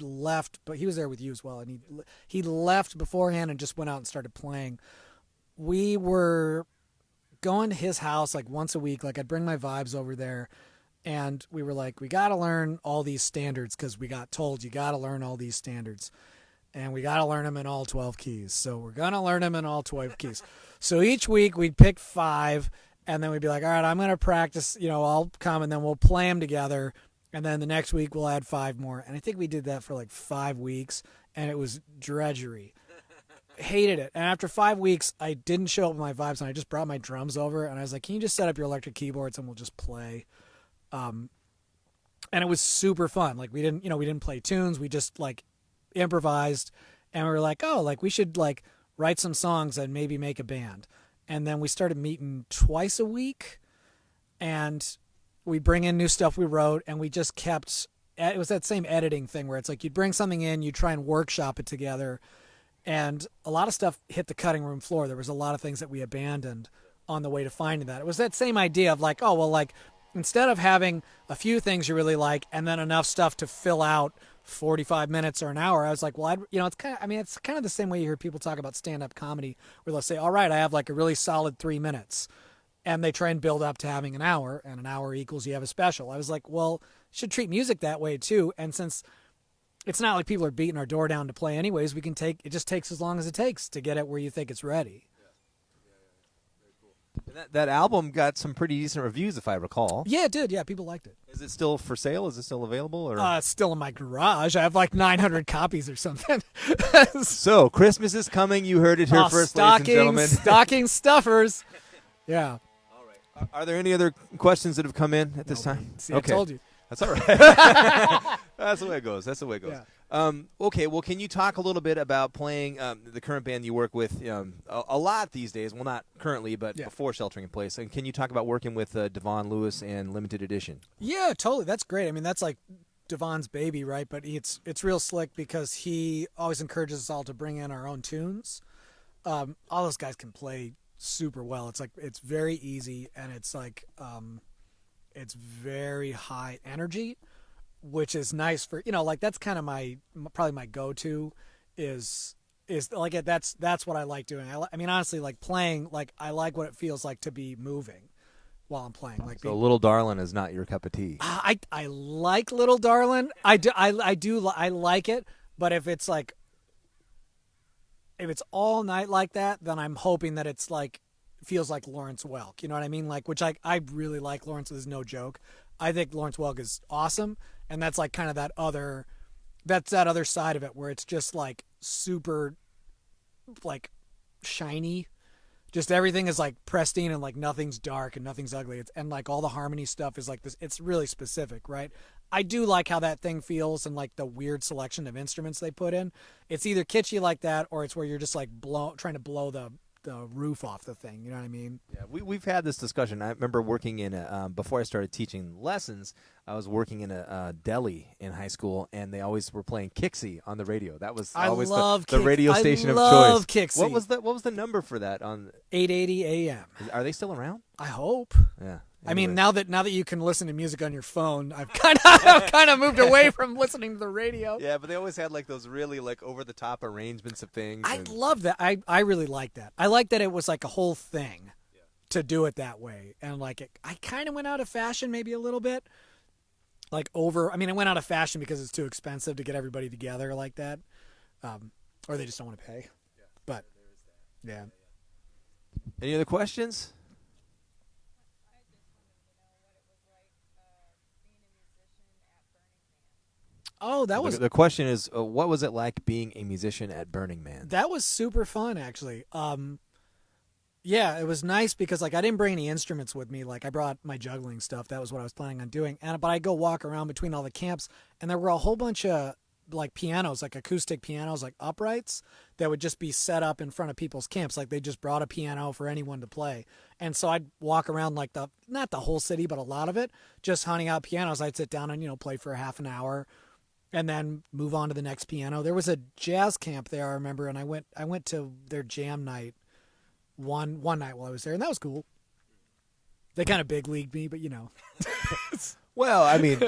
left, but he was there with you as well, and he left beforehand and just went out and started playing. We were going to his house like once a week. Like, I'd bring my vibes over there, and we were like, we got to learn all these standards because we got told you got to learn all these standards, and we got to learn them in all 12 keys. So we're going to learn them in all 12 keys. So each week we'd pick 5, and then we'd be like, all right, I'm going to practice, you know, I'll come, and then we'll play them together. And then the next week we'll add 5 more. And I think we did that for like 5 weeks, and it was drudgery. Hated it. And after 5 weeks, I didn't show up with my vibes, and I just brought my drums over, and I was like, can you just set up your electric keyboards and we'll just play? And it was super fun. Like, we didn't play tunes. We just like improvised, and we were like, oh, like we should like write some songs and maybe make a band. And then we started meeting twice a week, and we bring in new stuff we wrote, and we just kept, it was that same editing thing where it's like you'd bring something in, you try and workshop it together. And a lot of stuff hit the cutting room floor. There was a lot of things that we abandoned on the way to finding that. It was that same idea of like, oh, well, like instead of having a few things you really like and then enough stuff to fill out 45 minutes or an hour, I was like, well, it's kind of the same way you hear people talk about stand-up comedy, where they'll say, all right, I have like a really solid 3 minutes. And they try and build up to having an hour, and an hour equals you have a special. I was like, well, you should treat music that way too. And since it's not like people are beating our door down to play anyways, it just takes as long as it takes to get it where you think it's ready. Very cool. And that album got some pretty decent reviews, if I recall. Yeah, it did. Yeah, people liked it. Is it still for sale? Is it still available? Or? It's still in my garage. I have like 900 copies or something. So, Christmas is coming. You heard it here first, ladies and gentlemen. Stocking stuffers. Yeah. All right. Are there any other questions that have come in at this time? See, okay. I told you. That's all right. That's the way it goes. Yeah. Okay, well, can you talk a little bit about playing the current band you work with a lot these days? Well, not currently, but before Sheltering in Place. And can you talk about working with Devon Lewis and Limited Edition? Yeah, totally. That's great. I mean, that's like Devon's baby, right? But it's real slick because he always encourages us all to bring in our own tunes. All those guys can play super well. It's like it's very easy, and it's like it's very high energy, which is nice for, like that's kind of probably my go-to is like that's what I like doing. I mean, honestly, like playing, like I like what it feels like to be moving while I'm playing. Like, so Little Darlin' is not your cup of tea. I like Little Darlin'. I like it, but if it's all night like that, then I'm hoping that it's like feels like Lawrence Welk, you know what I mean? Like, which I really like Lawrence, is no joke. I think Lawrence Welk is awesome, and that's like kind of that other side of it where it's just like super like shiny, just everything is like pristine and like nothing's dark and nothing's ugly. And like all the harmony stuff is like this, it's really specific, right? I do like how that thing feels and like the weird selection of instruments they put in. It's either kitschy like that, or it's where you're just like trying to blow the roof off the thing, you know what I mean? Yeah, we've had this discussion. I remember working in before I started teaching lessons, I was working in a deli in high school, and they always were playing Kixie on the radio. That was always the radio station of choice. I love Kixie. What was the number for that on 880 AM? Are they still around? I hope. Yeah. I mean, now that you can listen to music on your phone, I've kind of moved away from listening to the radio. Yeah, but they always had like those really like over the top arrangements of things. I love that. I really like that. I like that it was like a whole thing to do it that way, and like I kind of went out of fashion maybe a little bit. Like it went out of fashion because it's too expensive to get everybody together like that, or they just don't want to pay. Yeah, but yeah. Any other questions? Oh, that was the question is, what was it like being a musician at Burning Man? That was super fun, actually. Yeah, it was nice because like I didn't bring any instruments with me. Like I brought my juggling stuff. That was what I was planning on doing. But I go walk around between all the camps, and there were a whole bunch of like pianos, like acoustic pianos, like uprights that would just be set up in front of people's camps. Like they just brought a piano for anyone to play. And so I'd walk around like not the whole city, but a lot of it, just hunting out pianos. I'd sit down and play for a half an hour, and then move on to the next piano. There was a jazz camp there, I remember, and I went to their jam night one night while I was there, and that was cool. They kind of big leagued me, but Well, I mean,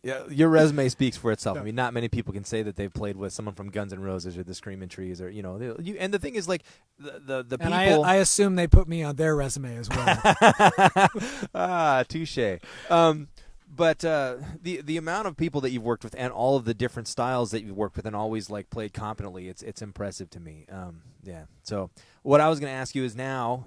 yeah, your resume speaks for itself. I mean, not many people can say that they've played with someone from Guns N' Roses or the Screaming Trees, or and the thing is, like the people. And I assume they put me on their resume as well. Touche. But the amount of people that you've worked with and all of the different styles that you've worked with and always like played competently, it's impressive to me. Yeah. So what I was going to ask you is now,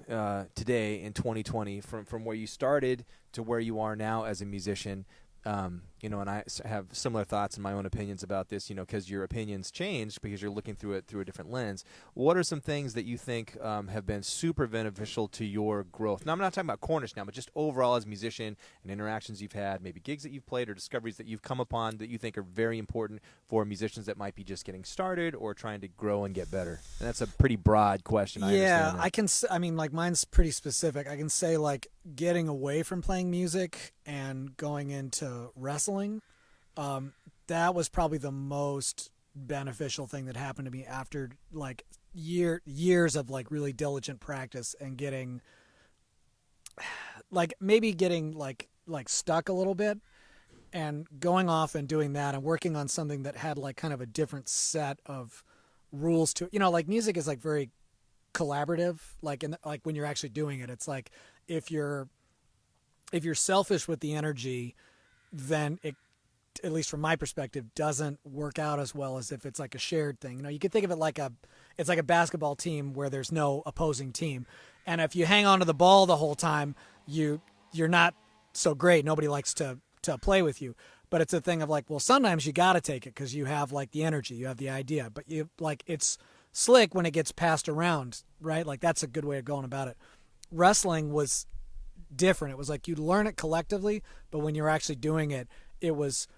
today in 2020, from where you started to where you are now as a musician, and I have similar thoughts and my own opinions about this, because your opinions change because you're looking through it through a different lens. What are some things that you think have been super beneficial to your growth? Now, I'm not talking about Cornish now, but just overall as a musician and interactions you've had, maybe gigs that you've played or discoveries that you've come upon that you think are very important for musicians that might be just getting started or trying to grow and get better. And that's a pretty broad question. Yeah, I mean, like mine's pretty specific. I can say like getting away from playing music and going into wrestling, that was probably the most beneficial thing that happened to me after like years of like really diligent practice and getting stuck a little bit, and going off and doing that and working on something that had like kind of a different set of rules to it. Like music is like very collaborative, like when you're actually doing it, it's like if you're selfish with the energy, then it, at least from my perspective, doesn't work out as well as if it's like a shared thing. You can think of it it's like a basketball team where there's no opposing team. And if you hang on to the ball the whole time, you're not so great. Nobody likes to play with you. But it's a thing of like, well, sometimes you got to take it because you have like the energy, you have the idea, but you like, it's slick when it gets passed around, right? Like that's a good way of going about it. Wrestling was different. It was like you'd learn it collectively, but when you're actually doing it, it was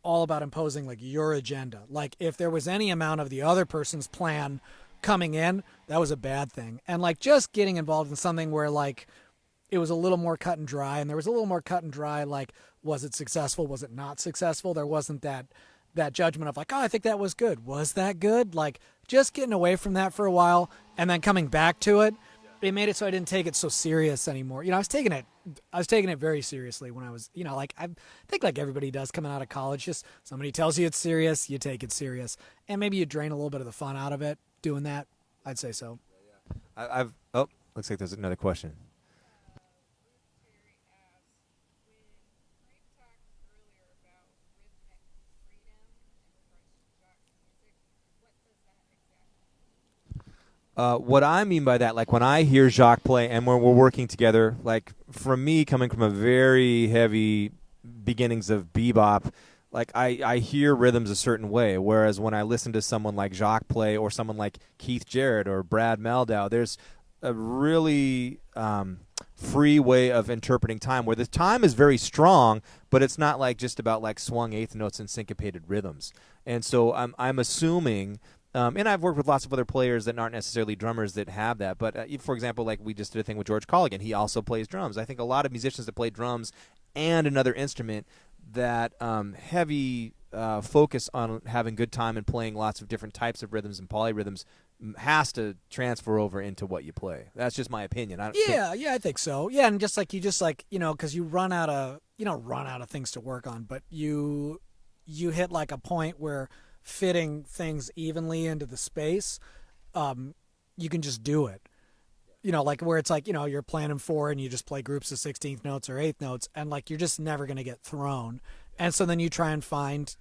all about imposing like your agenda. Like if there was any amount of the other person's plan coming in, that was a bad thing. And like just getting involved in something where like it was a little more cut and dry, and there was a little more cut and dry, like was it successful, was it not successful? There wasn't that judgment of like, oh, I think that was good. Was that good? Like just getting away from that for a while and then coming back to it, it made it so I didn't take it so serious anymore. I was taking it very seriously when I was, like I think like everybody does coming out of college. Just somebody tells you it's serious, you take it serious, and maybe you drain a little bit of the fun out of it doing that. I'd say so. Looks like there's another question. What I mean by that, like when I hear Jacques play and when we're working together, like for me coming from a very heavy beginnings of bebop, like I hear rhythms a certain way, whereas when I listen to someone like Jacques play or someone like Keith Jarrett or Brad Mehldau, there's a really free way of interpreting time where the time is very strong, but it's not like just about like swung eighth notes and syncopated rhythms. And so I'm assuming and I've worked with lots of other players that aren't necessarily drummers that have that. But, for example, like we just did a thing with George Colligan. He also plays drums. I think a lot of musicians that play drums and another instrument, that heavy focus on having good time and playing lots of different types of rhythms and polyrhythms has to transfer over into what you play. That's just my opinion. Yeah, I think so. Yeah, and just like because you run out of things to work on, but you hit like a point where fitting things evenly into the space, you can just do it. Like where it's like, you're planning 4 and you just play groups of 16th notes or 8th notes, and like you're just never going to get thrown. And so then you try and find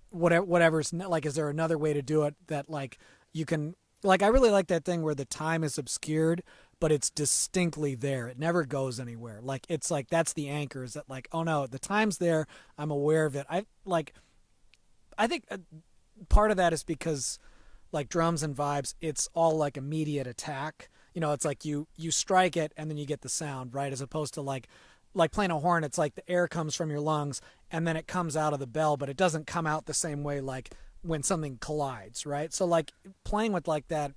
whatever's like, is there another way to do it that like you can, like, I really like that thing where the time is obscured, but it's distinctly there. It never goes anywhere. Like, it's like, that's the anchor, is that like, oh no, the time's there. I'm aware of it. I think part of that is because like drums and vibes, it's all like immediate attack. It's like you strike it and then you get the sound, right? As opposed to like playing a horn, it's like the air comes from your lungs and then it comes out of the bell, but it doesn't come out the same way like when something collides, right? So like playing with like that,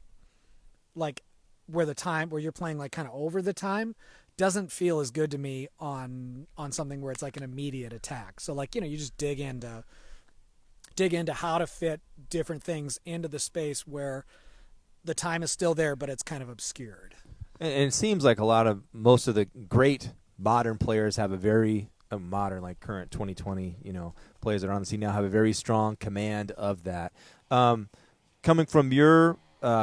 like where you're playing like kind of over the time doesn't feel as good to me on something where it's like an immediate attack. So like, you just dig into how to fit different things into the space where the time is still there, but it's kind of obscured. And it seems like most of the great modern players have a very modern, like current 2020, players that are on the scene now have a very strong command of that. Coming from your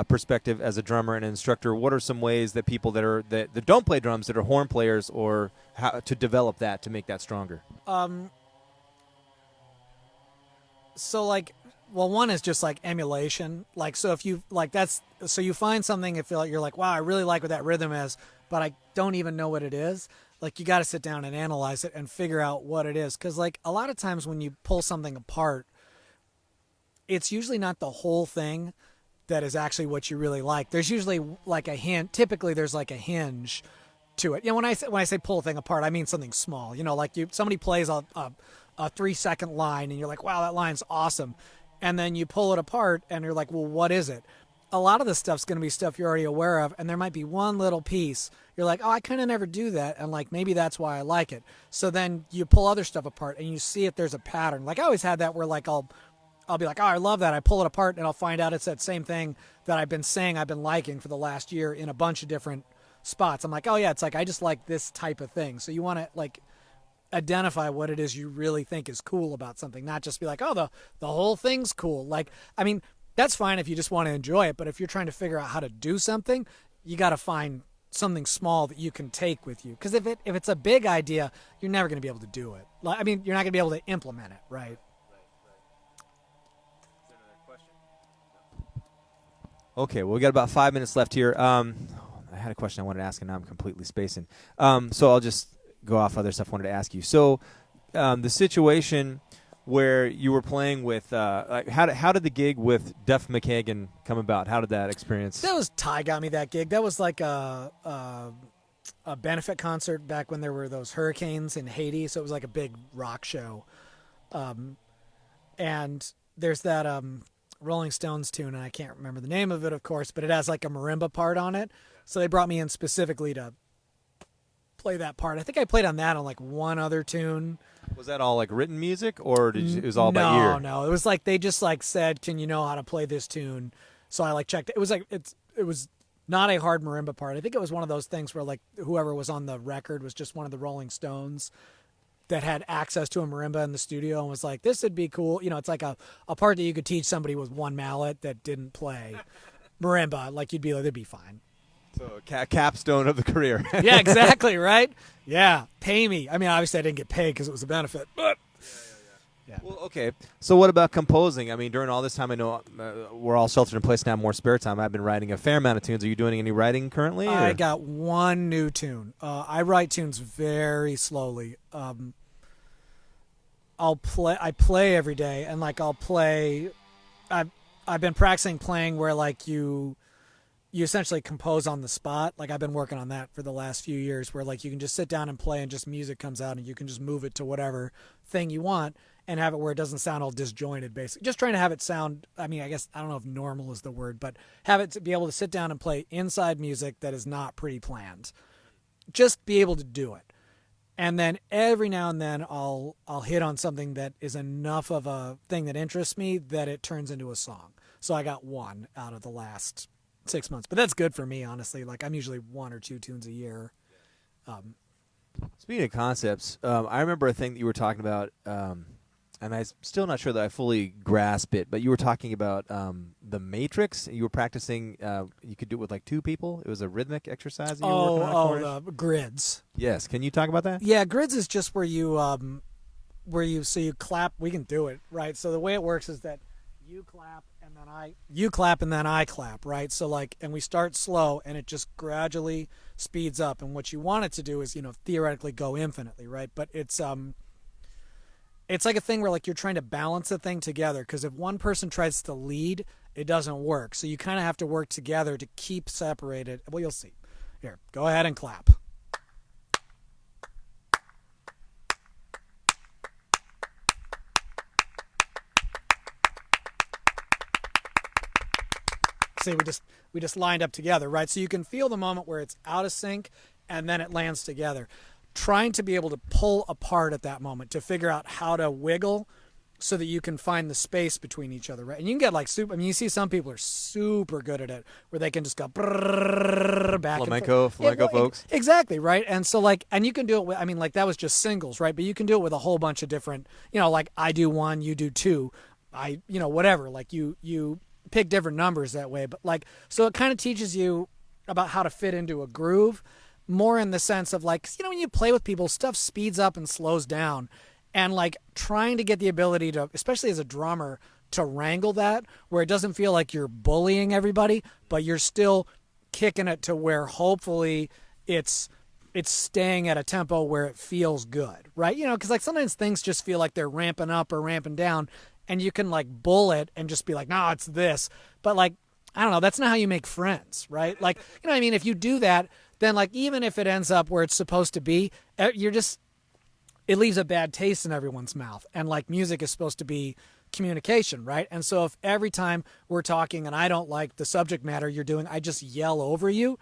perspective as a drummer and instructor, what are some ways that people that don't play drums, that are horn players, or how to develop that to make that stronger? So like, well, one is just like emulation. Like, so if you like, so you find something, if you're like, wow, I really like what that rhythm is, but I don't even know what it is. Like, you got to sit down and analyze it and figure out what it is. Cause like a lot of times when you pull something apart, it's usually not the whole thing that is actually what you really like. There's usually like a hint. Typically there's like a hinge to it. When I say pull a thing apart, I mean something small, like somebody plays a 3-second line and you're like, wow, that line's awesome. And then you pull it apart and you're like, well, what is it? A lot of this stuff's going to be stuff you're already aware of, and there might be one little piece. You're like, oh, I kind of never do that, and like maybe that's why I like it. So then you pull other stuff apart and you see if there's a pattern. Like I always had that where like I'll be like, oh, I love that. I pull it apart and I'll find out it's that same thing that I've been saying I've been liking for the last year in a bunch of different spots. I'm like, oh yeah, it's like I just like this type of thing. So you want to like identify what it is you really think is cool about something, not just be like, oh, the whole thing's cool. Like, I mean, that's fine if you just want to enjoy it, but if you're trying to figure out how to do something, you got to find something small that you can take with you. Because if it's a big idea, you're never going to be able to do it. Like, I mean, you're not going to be able to implement it, right? Is there another question? Okay, well, we got about 5 minutes left here. I had a question I wanted to ask, and now I'm completely spacing. So I'll just go off other stuff I wanted to ask you. So the situation where you were playing with, how did the gig with Duff McKagan come about? How did that experience? That was Ty got me that gig. That was like a benefit concert back when there were those hurricanes in Haiti. So it was like a big rock show. And there's that Rolling Stones tune, and I can't remember the name of it, of course, but it has like a marimba part on it. So they brought me in specifically to play that part. I think I played on that on like one other tune. Was that all like written music, or it was all by ear? No. It was like they just like said, "Can you know how to play this tune?" So I like checked. It was like it was not a hard marimba part. I think it was one of those things where like whoever was on the record was just one of the Rolling Stones that had access to a marimba in the studio and was like, "This would be cool." It's like a part that you could teach somebody with one mallet that didn't play marimba. Like you'd be like, they'd be fine. So capstone of the career. Yeah, exactly, right? Yeah, pay me. I mean, obviously I didn't get paid because it was a benefit, but... Yeah. Well, okay. So what about composing? I mean, during all this time, I know we're all sheltered in place now, more spare time. I've been writing a fair amount of tunes. Are you doing any writing currently? I got one new tune. I write tunes very slowly. I play every day, and like I'll play... I've been practicing playing where like you essentially compose on the spot. Like I've been working on that for the last few years where like you can just sit down and play and just music comes out and you can just move it to whatever thing you want and have it where it doesn't sound all disjointed, basically. Just trying to have it sound, I mean, I guess, I don't know if normal is the word, but have it to be able to sit down and play inside music that is not pre-planned. Just be able to do it. And then every now and then I'll hit on something that is enough of a thing that interests me that it turns into a song. So I got one out of the last 6 months. But that's good for me, honestly. Like, I'm usually 1 or 2 tunes a year. Speaking of concepts, I remember a thing that you were talking about, and I'm still not sure that I fully grasp it, but you were talking about the Matrix. You were practicing, you could do it with like 2 people. It was a rhythmic exercise that you were working on at Cornish? The grids. Yes. Can you talk about that? Yeah, grids is just where you clap. We can do it, right? So the way it works is that you clap and then I clap, right? So like, and we start slow and it just gradually speeds up. And what you want it to do is, theoretically go infinitely, right? But it's like a thing where like you're trying to balance the thing together, because if one person tries to lead, it doesn't work. So you kind of have to work together to keep separated. Well, you'll see. Here, go ahead and clap. See, we just lined up together, right? So you can feel the moment where it's out of sync and then it lands together. Trying to be able to pull apart at that moment to figure out how to wiggle so that you can find the space between each other, right? And you can get like you see some people are super good at it, where they can just go back flamenco folks. Exactly, right? And so like, and you can do it with, like that was just singles, right? But you can do it with a whole bunch of different, like I do 1, you do 2, whatever. Like you pick different numbers that way. But like, so it kind of teaches you about how to fit into a groove, more in the sense of like, when you play with people, stuff speeds up and slows down, and like trying to get the ability to, especially as a drummer, to wrangle that where it doesn't feel like you're bullying everybody, but you're still kicking it to where hopefully it's staying at a tempo where it feels good, right? Because like sometimes things just feel like they're ramping up or ramping down, and you can like bull it and just be like, no, it's this. But like, I don't know, that's not how you make friends, right? Like, if you do that, then like, even if it ends up where it's supposed to be, it leaves a bad taste in everyone's mouth. And like, music is supposed to be communication, right? And so if every time we're talking and I don't like the subject matter you're doing, I just yell over you,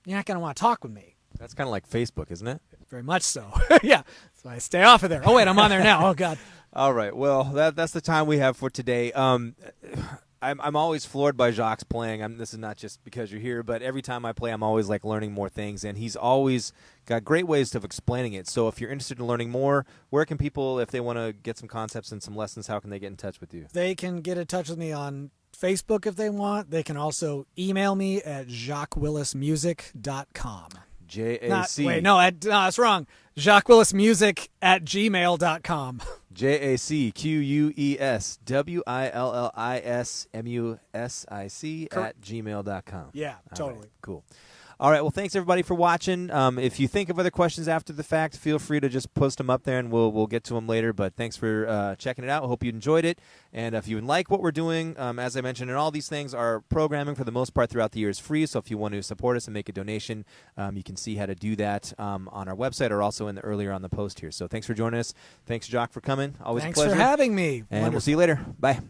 you're not going to want to talk with me. That's kind of like Facebook, isn't it? Very much so. Yeah. So I stay off of there. Oh, wait, I'm on there now. Oh, God. All right. Well, that's the time we have for today. I'm always floored by Jacques playing. This is not just because you're here, but every time I play, I'm always like learning more things, and he's always got great ways of explaining it. So if you're interested in learning more, where can people, if they want to get some concepts and some lessons, how can they get in touch with you? They can get in touch with me on Facebook if they want. They can also email me at JacquesWillisMusic.com. JAC. Wait, no, that's wrong. JacquesWillisMusic@gmail.com. JACQUESWILLISMUSIC@gmail.com. Yeah, totally. Right, cool. All right, well, thanks, everybody, for watching. If you think of other questions after the fact, feel free to just post them up there, and we'll get to them later. But thanks for checking it out. I hope you enjoyed it. And if you like what we're doing, as I mentioned, and all these things, our programming, for the most part, throughout the year is free. So if you want to support us and make a donation, you can see how to do that on our website, or also earlier on the post here. So thanks for joining us. Thanks, Jacques, for coming. Always a pleasure. Thanks for having me. And we'll see you later. Bye.